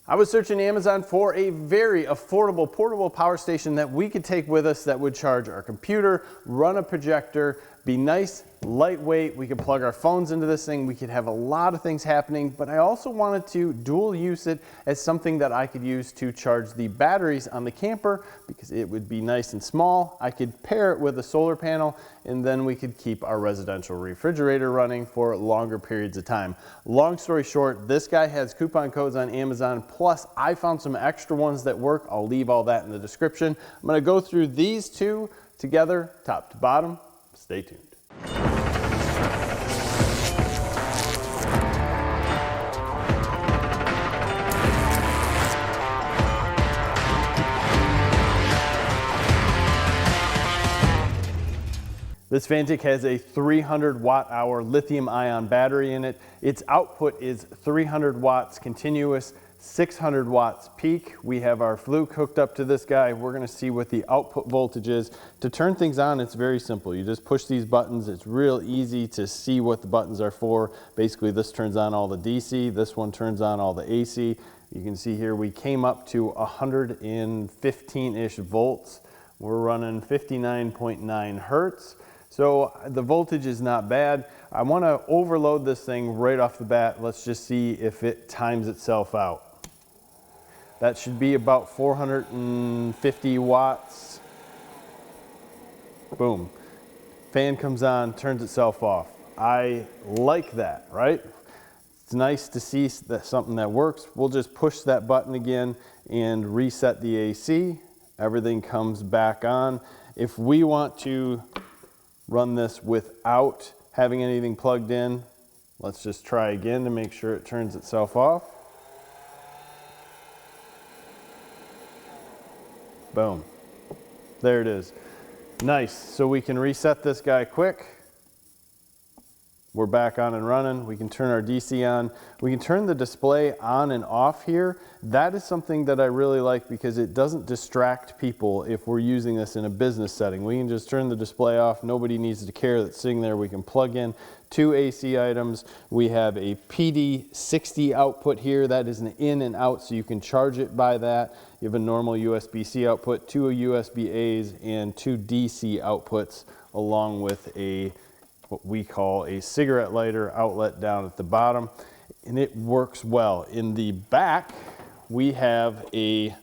I was searching Amazon for a very affordable portable power station that we could take with us that would charge our computer, run a projector, be nice, lightweight. We could plug our phones into this thing. We could have a lot of things happening, but I also wanted to dual use it as something that I could use to charge the batteries on the camper because it would be nice and small. I could pair it with a solar panel and then we could keep our residential refrigerator running for longer periods of time. Long story short, this guy has coupon codes on Amazon, plus I found some extra ones that work. I'll leave all that in the description. I'm gonna go through these two together, top to bottom. Stay tuned. This Fanttik has a 300 watt-hour lithium-ion battery in it. Its output is 300 watts continuous, 600 watts peak. We have our Fluke hooked up to this guy. We're gonna see what the output voltage is. To turn things on, it's very simple. You just push these buttons. It's real easy to see what the buttons are for. Basically, this turns on all the DC. This one turns on all the AC. You can see here we came up to 115-ish volts. We're running 59.9 hertz. So the voltage is not bad. I want to overload this thing right off the bat. Let's just see if it times itself out. That should be about 450 watts. Boom. Fan comes on, turns itself off. I like that, right? It's nice to see that something that works. We'll just push that button again and reset the AC. Everything comes back on. If we want to run this without having anything plugged in, let's just try again to make sure it turns itself off. Boom. There it is. Nice. So we can reset this guy quick. We're back on and running. We can turn our DC on. We can turn the display on and off here. That is something that I really like because it doesn't distract people if we're using this in a business setting. We can just turn the display off. Nobody needs to care that's sitting there. We can plug in two AC items. We have a PD60 output here. That is an in and out, so you can charge it by that. You have a normal USB-C output, two USB-A's, and two DC outputs, along with a what we call a cigarette lighter outlet down at the bottom, and it works well. In the back, we have a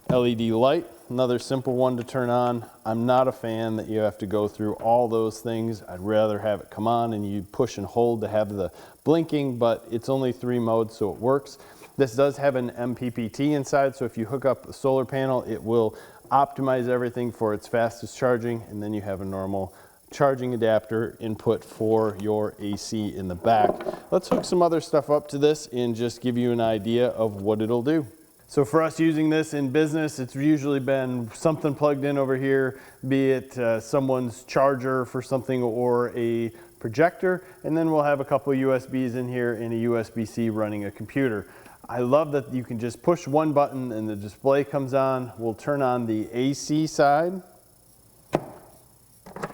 LED light, another simple one to turn on. I'm not a fan that you have to go through all those things. I'd rather have it come on and you push and hold to have the blinking, but it's only 3 modes, so it works. This does have an MPPT inside, so if you hook up the solar panel, it will optimize everything for its fastest charging, and then you have a normal charging adapter input for your AC in the back. Let's hook some other stuff up to this and just give you an idea of what it'll do. So for us using this in business, it's usually been something plugged in over here, be it someone's charger for something or a projector, and then we'll have a couple of USBs in here and a USB-C running a computer. I love that you can just push one button and the display comes on. We'll turn on the AC side,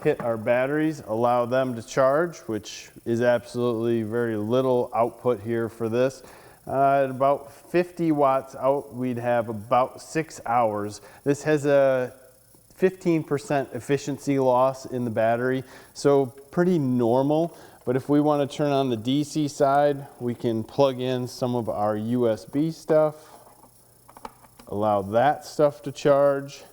hit our batteries, allow them to charge, which is absolutely very little output here for this. At about 50 watts out, we'd have about 6 hours. This has a 15% efficiency loss in the battery, so pretty normal. But if we want to turn on the DC side, we can plug in some of our USB stuff, allow that stuff to charge,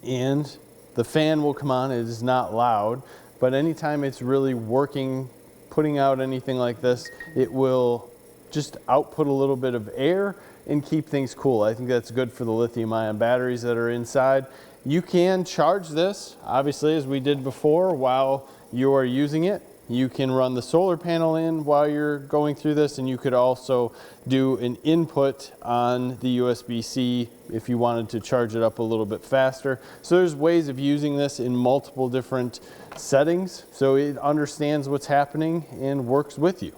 and the fan will come on. It is not loud, but anytime it's really working, putting out anything like this, it will just output a little bit of air and keep things cool. I think that's good for the lithium-ion batteries that are inside. You can charge this, obviously, as we did before, while you are using it. You can run the solar panel in while you're going through this, and you could also do an input on the USB-C if you wanted to charge it up a little bit faster. So there's ways of using this in multiple different settings, so it understands what's happening and works with you.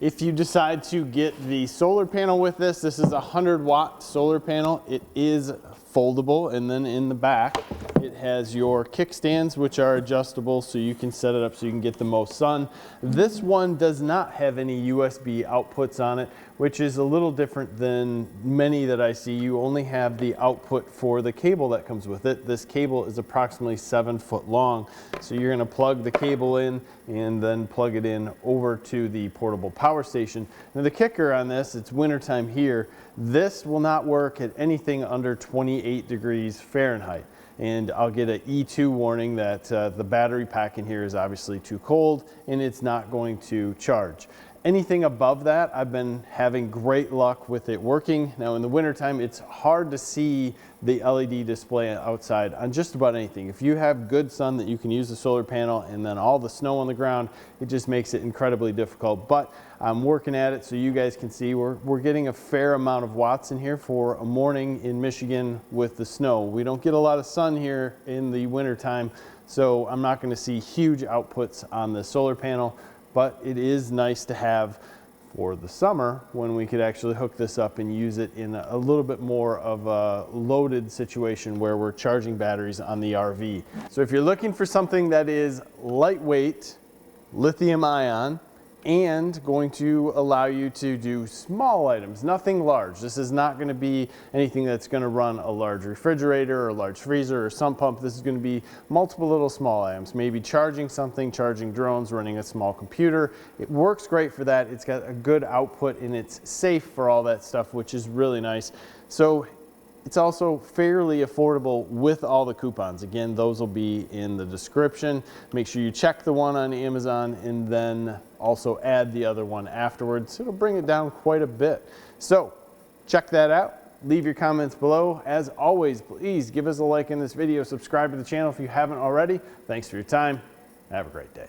If you decide to get the solar panel with this, this is a 100-watt solar panel. It is foldable, and then in the back it has your kickstands, which are adjustable, so you can set it up so you can get the most sun. This one does not have any USB outputs on it. which is a little different than many that I see. You only have the output for the cable that comes with it. This cable is approximately 7 foot long. So you're gonna plug the cable in and then plug it in over to the portable power station. Now the kicker on this, it's wintertime here, this will not work at anything under 28 degrees Fahrenheit. And I'll get an E2 warning that the battery pack in here is obviously too cold and it's not going to charge. Anything above that, I've been having great luck with it working. Now in the wintertime, it's hard to see the LED display outside on just about anything. If you have good sun that you can use the solar panel and then all the snow on the ground, it just makes it incredibly difficult. But I'm working at it so you guys can see we're getting a fair amount of watts in here for a morning in Michigan with the snow. We don't get a lot of sun here in the wintertime, so I'm not gonna see huge outputs on the solar panel. But it is nice to have for the summer when we could actually hook this up and use it in a little bit more of a loaded situation where we're charging batteries on the RV. So if you're looking for something that is lightweight, lithium ion, and going to allow you to do small items, nothing large. This is not going to be anything that's going to run a large refrigerator or a large freezer or sump pump. This is going to be multiple little small items, maybe charging something, charging drones, running a small computer. It works great for that. It's got a good output and it's safe for all that stuff, which is really nice. So it's also fairly affordable with all the coupons. Again, those will be in the description. Make sure you check the one on Amazon and then also add the other one afterwards. It'll bring it down quite a bit. So check that out. Leave your comments below. As always, please give us a like in this video. Subscribe to the channel if you haven't already. Thanks for your time. Have a great day.